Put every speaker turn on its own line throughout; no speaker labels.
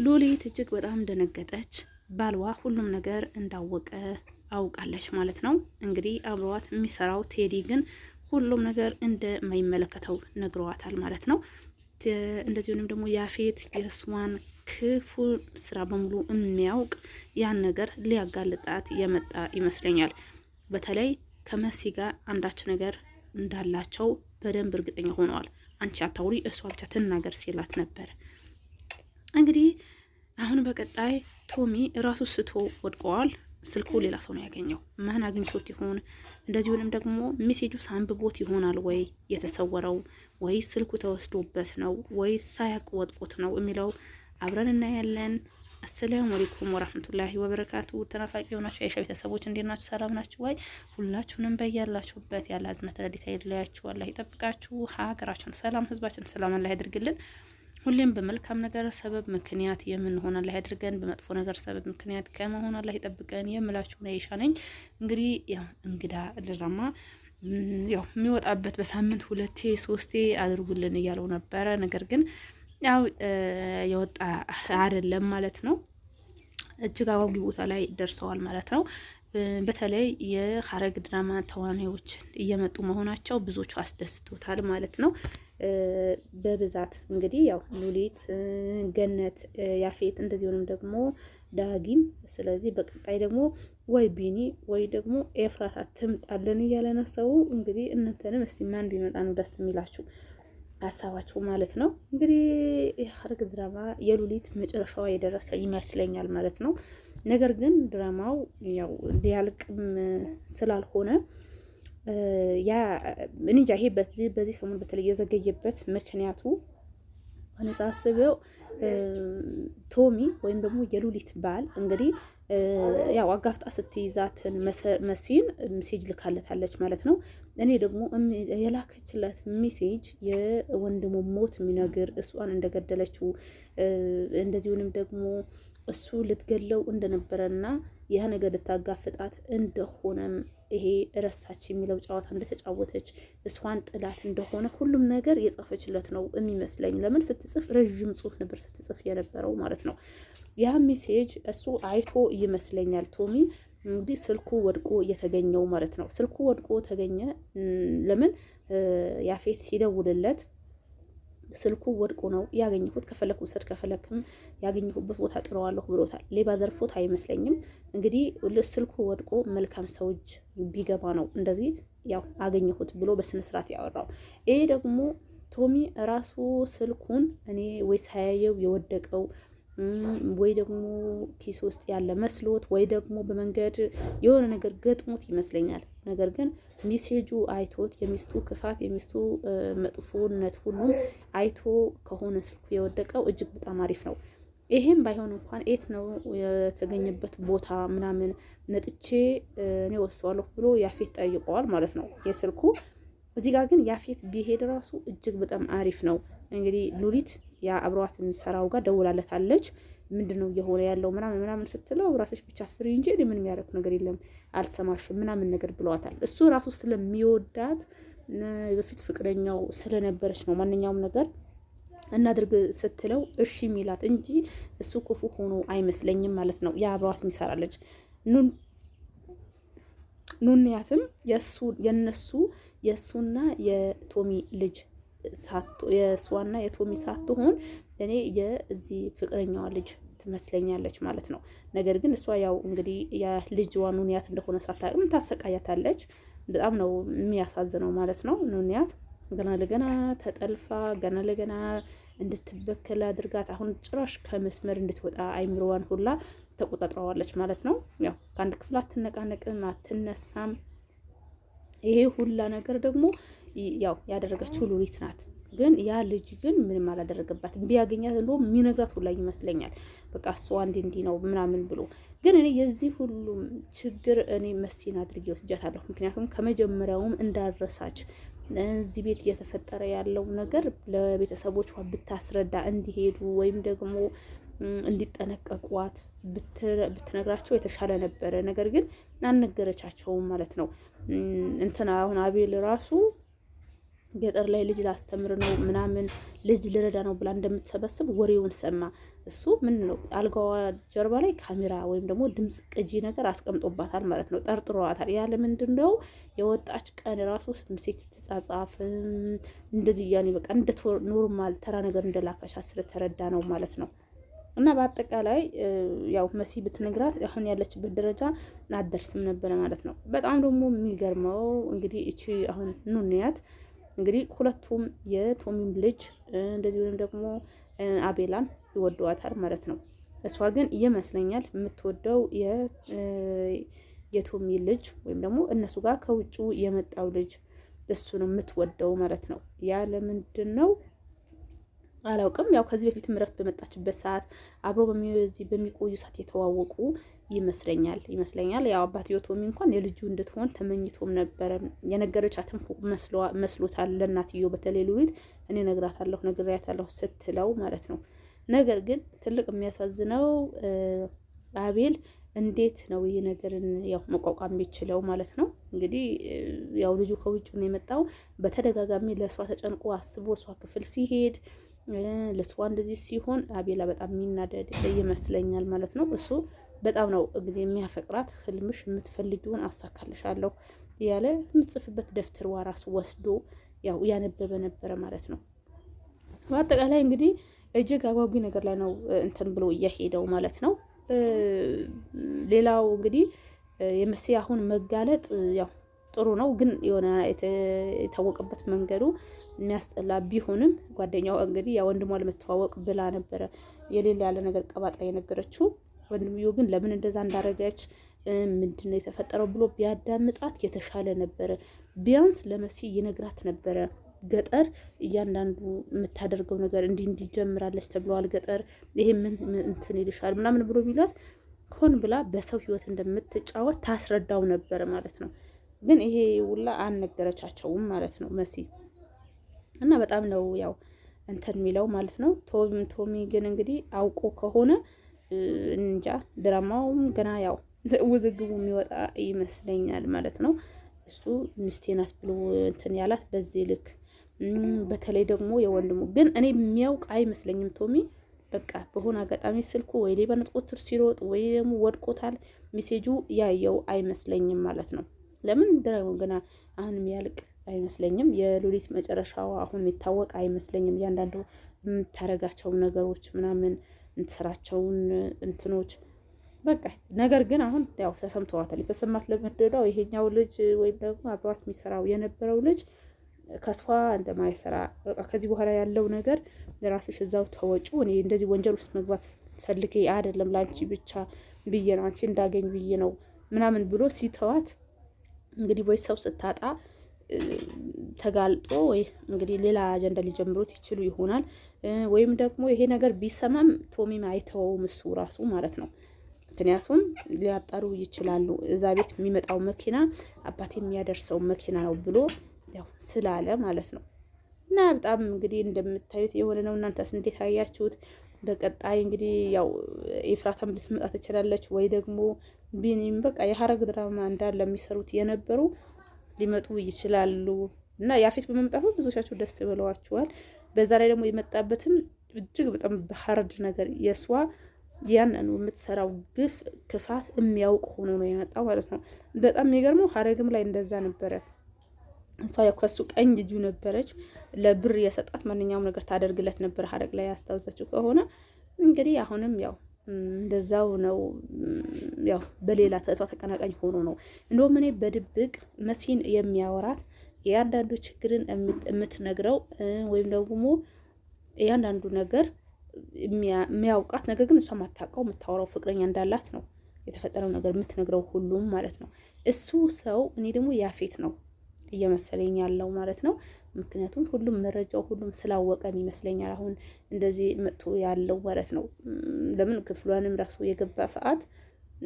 ሉሊት እጅግ በጣም ደነገጠች። ባልዋ ሁሉም ነገር እንዳወቀ አውቃለች ማለት ነው። እንግዲህ አብሯት የሚሰራው ቴዲ ግን ሁሉም ነገር እንደማይመለከተው ነግረዋታል ማለት ነው። እንደዚሁም ደግሞ ያፌት የእሷን ክፉ ስራ በሙሉ የሚያውቅ ያን ነገር ሊያጋልጣት የመጣ ይመስለኛል። በተለይ ከመሲ ጋር አንዳች ነገር እንዳላቸው በደንብ እርግጠኛ ሆነዋል። አንቺ አታውሪ እሷ ብቻ ትናገር ሲላት ነበር። እንግዲህ አሁን በቀጣይ ቶሚ ራሱ ስቶ ወድቀዋል። ስልኩ ሌላ ሰው ነው ያገኘው። ማን አግኝቶት ይሆን? እንደዚሁንም ደግሞ ሜሴጁ ሳንብቦት ይሆናል ወይ የተሰወረው፣ ወይ ስልኩ ተወስዶበት ነው፣ ወይ ሳያቅ ወድቆት ነው የሚለው አብረን እናያለን። አሰላሙ አለይኩም ወራህመቱላሂ ወበረካቱ። ተናፋቂ የሆናችሁ የአይሻ ቤተሰቦች እንዴት ናችሁ? ሰላም ናችሁ ወይ? ሁላችሁንም በያላችሁበት ያለ አዝነት ረዲታ ይለያችሁ፣ አላህ ይጠብቃችሁ። ሀገራችን ሰላም፣ ህዝባችን ሰላም አላህ ያድርግልን። ሁሌም በመልካም ነገር ሰበብ ምክንያት የምንሆን አላህ ያድርገን፣ በመጥፎ ነገር ሰበብ ምክንያት ከመሆን አላህ ይጠብቀን የምላችሁ አይሻ ነኝ። እንግዲህ ያው እንግዳ ድራማ ያው የሚወጣበት በሳምንት 2-3 አድርጉልን እያለው ነበረ። ነገር ግን ያው የወጣ አይደለም ማለት ነው። እጅግ አጓጊ ቦታ ላይ ደርሰዋል ማለት ነው። በተለይ የሐረግ ድራማ ተዋናዮች እየመጡ መሆናቸው ብዙዎቹ አስደስቶታል ማለት ነው። በብዛት እንግዲህ ያው ሉሊት፣ ገነት፣ ያፌት እንደዚሁንም ደግሞ ዳጊም። ስለዚህ በቀጣይ ደግሞ ወይ ቢኒ ወይ ደግሞ ኤፍራታ ትምጣለን እያለ ነው ሰው። እንግዲህ እናንተንም እስቲ ማን ቢመጣ ነው ደስ የሚላችሁ ሀሳባችሁ ማለት ነው። እንግዲህ የሐረግ ድራማ የሉሊት መጨረሻዋ የደረሰ ይመስለኛል ማለት ነው። ነገር ግን ድራማው ያው ሊያልቅም ስላልሆነ ያ እንጃ ይሄ በዚህ ሰሞን በተለይ የዘገየበት ምክንያቱ እኔ ሳስበው ቶሚ ወይም ደግሞ የሉሊት ባል እንግዲህ ያው አጋፍጣ ስትይዛትን መሲን ሜሴጅ ልካለታለች ማለት ነው። እኔ ደግሞ የላከችለት ሜሴጅ የወንድሙ ሞት የሚነግር እሷን እንደገደለችው እንደዚሁንም ደግሞ እሱ ልትገለው እንደነበረና ያ ነገር ልታጋፍጣት እንደሆነም ይሄ ረሳች የሚለው ጨዋታ እንደተጫወተች እሷን ጥላት እንደሆነ ሁሉም ነገር የጻፈችለት ነው የሚመስለኝ። ለምን ስትጽፍ ረዥም ጽሁፍ ነበር ስትጽፍ የነበረው ማለት ነው። ያ ሜሴጅ እሱ አይቶ ይመስለኛል ቶሚ እንግዲህ ስልኩ ወድቆ የተገኘው ማለት ነው። ስልኩ ወድቆ ተገኘ። ለምን ያፌት ሲደውልለት ስልኩ ወድቆ ነው ያገኘሁት፣ ከፈለኩ ውሰድ፣ ከፈለክም ያገኘሁበት ቦታ ጥለዋለሁ ብሎታል። ሌባ ዘርፎት አይመስለኝም። እንግዲህ ስልኩ ወድቆ መልካም ሰው እጅ ቢገባ ነው እንደዚህ ያው አገኘሁት ብሎ በስነ ስርዓት ያወራው። ይሄ ደግሞ ቶሚ ራሱ ስልኩን እኔ ወይ ሳያየው የወደቀው ወይ ደግሞ ኪስ ውስጥ ያለ መስሎት ወይ ደግሞ በመንገድ የሆነ ነገር ገጥሞት ይመስለኛል። ነገር ግን ሜሴጁ አይቶት የሚስቱ ክፋት የሚስቱ መጥፎነት ሁሉም አይቶ ከሆነ ስልኩ የወደቀው እጅግ በጣም አሪፍ ነው። ይሄም ባይሆን እንኳን የት ነው የተገኘበት ቦታ ምናምን መጥቼ እኔ ወስዋለሁ ብሎ ያፌት ጠይቀዋል ማለት ነው የስልኩ። እዚህ ጋር ግን ያፌት ቢሄድ ራሱ እጅግ በጣም አሪፍ ነው። እንግዲህ ሉሊት ያ አብሯት የሚሰራው ጋር ደውላለታለች። ምንድነው እየሆነ ያለው ምናምን ስትለው ራስሽ ብቻ ፍሪ እንጂ ምን የሚያደርግ ነገር የለም አልሰማሽም ምናምን ነገር ብለዋታል። እሱ ራሱ ስለሚወዳት በፊት ፍቅረኛው ስለነበረች ነው ማንኛውም ነገር እናድርግ ስትለው እሺ ሚላት እንጂ እሱ ክፉ ሆኖ አይመስለኝም ማለት ነው። ያ አብሯት የሚሰራለች ኑንያትም የእሱና የቶሚ ልጅ የእሷና የቶሚ ሳትሆን እኔ የዚህ ፍቅረኛዋ ልጅ ትመስለኛለች ማለት ነው። ነገር ግን እሷ ያው እንግዲህ የልጅዋ ኑንያት እንደሆነ ሳታውቅም ታሰቃያታለች። በጣም ነው የሚያሳዝነው ማለት ነው። ኑንያት ገና ለገና ተጠልፋ ገና ለገና እንድትበከል አድርጋት አሁን ጭራሽ ከመስመር እንድትወጣ አይምሮዋን ሁላ ተቆጣጥረዋለች ማለት ነው። ያው ከአንድ ክፍል አትነቃነቅም፣ አትነሳም። ይሄ ሁላ ነገር ደግሞ ያው ያደረገችው ሉሊት ናት። ግን ያ ልጅ ግን ምንም አላደረገባትም። ቢያገኛት እንደውም የሚነግራት ሁላ ይመስለኛል። በቃ እሷ እንዲህ ነው ምናምን ብሎ። ግን እኔ የዚህ ሁሉም ችግር እኔ መሲን አድርጌ ወስጃታለሁ። ምክንያቱም ከመጀመሪያውም እንዳረሳች እዚህ ቤት እየተፈጠረ ያለው ነገር ለቤተሰቦቿ ብታስረዳ እንዲሄዱ ወይም ደግሞ እንዲጠነቀቋት ብትነግራቸው የተሻለ ነበረ። ነገር ግን አልነገረቻቸውም ማለት ነው። እንትና አሁን አቤል ራሱ ገጠር ላይ ልጅ ላስተምር ነው ምናምን ልጅ ልረዳ ነው ብላ እንደምትሰበስብ ወሬውን ሰማ። እሱ ምን ነው አልጋዋ ጀርባ ላይ ካሜራ ወይም ደግሞ ድምፅ ቅጂ ነገር አስቀምጦባታል ማለት ነው። ጠርጥሯታል። ያለ ምንድን ነው የወጣች ቀን ራሱ ሴት ስትጻጻፍ እንደዚህ እያኔ በቃ እንደ ኖርማል ተራ ነገር እንደላከሻት ስለተረዳ ነው ማለት ነው። እና በአጠቃላይ ያው መሲ ብትነግራት አሁን ያለችበት ደረጃ አትደርስም ነበረ ማለት ነው። በጣም ደግሞ የሚገርመው እንግዲህ እቺ አሁን ኑንያት እንግዲህ ሁለቱም የቶሚም ልጅ እንደዚህ ወይም ደግሞ አቤላን ይወደዋታል ማለት ነው። እሷ ግን ይመስለኛል የምትወደው የቶሚ ልጅ ወይም ደግሞ እነሱ ጋር ከውጭ የመጣው ልጅ እሱ ነው የምትወደው ማለት ነው። ያለ ምንድን ነው አላውቅም። ያው ከዚህ በፊት ምረፍት በመጣችበት ሰዓት አብሮ በሚቆዩ ሰዓት የተዋወቁ ይመስለኛል። ያው አባትየው ቶሚ እንኳን የልጁ እንድትሆን ተመኝቶም ነበረ። የነገረቻትም መስሎታል ለእናትየው በተለይ ሉሊት እኔ ነግሬያታለሁ ስትለው ማለት ነው። ነገር ግን ትልቅ የሚያሳዝነው አቤል እንዴት ነው ይሄ ነገርን ያው መቋቋም የሚችለው ማለት ነው። እንግዲህ ያው ልጁ ከውጭ ነው የመጣው። በተደጋጋሚ ለእሷ ተጨንቆ አስቦ እሷ ክፍል ሲሄድ ለእሷ እንደዚህ ሲሆን አቤላ በጣም የሚናደድ ይመስለኛል ማለት ነው። እሱ በጣም ነው እንግዲህ የሚያፈቅራት። ህልምሽ የምትፈልጊውን አሳካልሻለሁ ያለ የምትጽፍበት ደብተርዋ ራሱ ወስዶ ያው ያነበበ ነበረ ማለት ነው። በአጠቃላይ እንግዲህ እጅግ አጓጊ ነገር ላይ ነው እንትን ብሎ እያሄደው ማለት ነው። ሌላው እንግዲህ የመሲ አሁን መጋለጥ ያው ጥሩ ነው፣ ግን የሆነ የታወቀበት መንገዱ የሚያስጠላ ቢሆንም ጓደኛው እንግዲህ ያ ወንድሟ ለመተዋወቅ ብላ ነበረ የሌላ ያለ ነገር ቀባጣ የነገረችው። ወንድምዮ ግን ለምን እንደዛ እንዳረገች ምንድነው የተፈጠረው ብሎ ቢያዳምጣት የተሻለ ነበረ። ቢያንስ ለመሲ ይነግራት ነበረ። ገጠር እያንዳንዱ የምታደርገው ነገር እንዲህ ጀምራለች ተብለዋል። ገጠር ይሄ ምን እንትን ይልሻል ምናምን ብሎ ቢላት ሆን ብላ በሰው ህይወት እንደምትጫወት ታስረዳው ነበረ ማለት ነው። ግን ይሄ ውላ አልነገረቻቸውም ማለት ነው መሲ እና በጣም ነው ያው እንትን የሚለው ማለት ነው። ቶሚ ግን እንግዲህ አውቆ ከሆነ እንጃ ድራማውም ገና ያው ውዝግቡ የሚወጣ ይመስለኛል ማለት ነው። እሱ ሚስቴ ናት ብሎ እንትን ያላት በዚህ ልክ በተለይ ደግሞ የወንድሙ ግን እኔ የሚያውቅ አይመስለኝም። ቶሚ በቃ በሆነ አጋጣሚ ስልኩ ወይ ሌባ ነጥቆት ሲሮጥ ወይ ደግሞ ወድቆታል ሜሴጁ ያየው አይመስለኝም ማለት ነው። ለምን ድራማው ገና አሁን የሚያልቅ አይመስለኝም። የሉሊት መጨረሻዋ አሁን የሚታወቅ አይመስለኝም። እያንዳንዱ የምታረጋቸው ነገሮች ምናምን እንትሰራቸውን እንትኖች በቃ ነገር ግን አሁን ያው ተሰምተዋታል። የተሰማት ለምንድነው ይሄኛው ልጅ ወይም ደግሞ አብሯት የሚሰራው የነበረው ልጅ ከሷ እንደማይሰራ በቃ ከዚህ በኋላ ያለው ነገር ለራስሽ እዛው ተወጩ። እኔ እንደዚህ ወንጀል ውስጥ መግባት ፈልጌ አይደለም ላንቺ ብቻ ብዬ ነው አንቺ እንዳገኝ ብዬ ነው ምናምን ብሎ ሲተዋት እንግዲህ ወይ ሰው ስታጣ ተጋልጦ ወይ እንግዲህ ሌላ አጀንዳ ሊጀምሩት ይችሉ ይሆናል። ወይም ደግሞ ይሄ ነገር ቢሰማም ቶሚም አይተወውም እሱ ራሱ ማለት ነው። ምክንያቱም ሊያጣሩ ይችላሉ። እዛ ቤት የሚመጣው መኪና አባቴ የሚያደርሰው መኪና ነው ብሎ ያው ስላለ ማለት ነው። እና በጣም እንግዲህ እንደምታዩት የሆነ ነው። እናንተስ እንዴት አያችሁት? በቀጣይ እንግዲህ ያው ኤፍራታም ልትመጣ ትችላለች ወይ ደግሞ ቢኒም በቃ የሀረግ ድራማ እንዳለ የሚሰሩት የነበሩ ሊመጡ ይችላሉ። እና ያፌት በመምጣቱ ብዙዎቻችሁ ደስ ብለዋችኋል። በዛ ላይ ደግሞ የመጣበትም እጅግ በጣም በሀረድ ነገር የሷ ያንኑ የምትሰራው ግፍ ክፋት የሚያውቅ ሆኖ ነው የመጣው ማለት ነው። በጣም የሚገርመው ሀረግም ላይ እንደዛ ነበረ። እሷ ያው ከሱ ቀኝ እጁ ነበረች። ለብር የሰጣት ማንኛውም ነገር ታደርግለት ነበር። ሀረግ ላይ ያስታውሳችሁ ከሆነ እንግዲህ አሁንም ያው እንደዛው ነው። ያው በሌላ ተሷ ተቀናቃኝ ሆኖ ነው። እንደውም እኔ በድብቅ መሲን የሚያወራት እያንዳንዱ ችግርን የምትነግረው ወይም ደግሞ እያንዳንዱ ነገር የሚያውቃት ነገር ግን እሷ ማታውቀው የምታወራው ፍቅረኛ እንዳላት ነው የተፈጠረው ነገር የምትነግረው ሁሉም ማለት ነው። እሱ ሰው እኔ ደግሞ ያፌት ነው እየመሰለኝ ያለው ማለት ነው። ምክንያቱም ሁሉም መረጃው ሁሉም ስላወቀን ይመስለኛል አሁን እንደዚህ መጥቶ ያለው ማለት ነው። ለምን ክፍሏንም ራሱ የገባ ሰዓት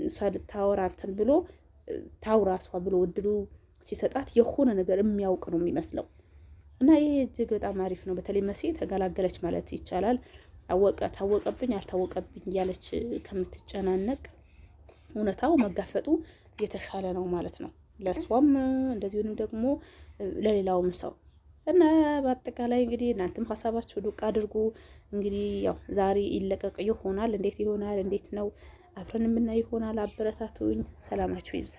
እሷ ልታወራ እንትን ብሎ ታውራ እሷ ብሎ እድሉ ሲሰጣት የሆነ ነገር የሚያውቅ ነው የሚመስለው። እና ይሄ እጅግ በጣም አሪፍ ነው። በተለይ መሲ ተገላገለች ማለት ይቻላል። ታወቀብኝ አልታወቀብኝ እያለች ከምትጨናነቅ እውነታው መጋፈጡ የተሻለ ነው ማለት ነው። ለእሷም እንደዚሁም ደግሞ ለሌላውም ሰው እና በአጠቃላይ እንግዲህ እናንተም ሀሳባችሁ ዱቅ አድርጉ። እንግዲህ ያው ዛሬ ይለቀቅ ይሆናል። እንዴት ይሆናል እንዴት ነው አብረን የምናይ ይሆናል። አበረታቱኝ። ሰላማችሁ ይብዛ።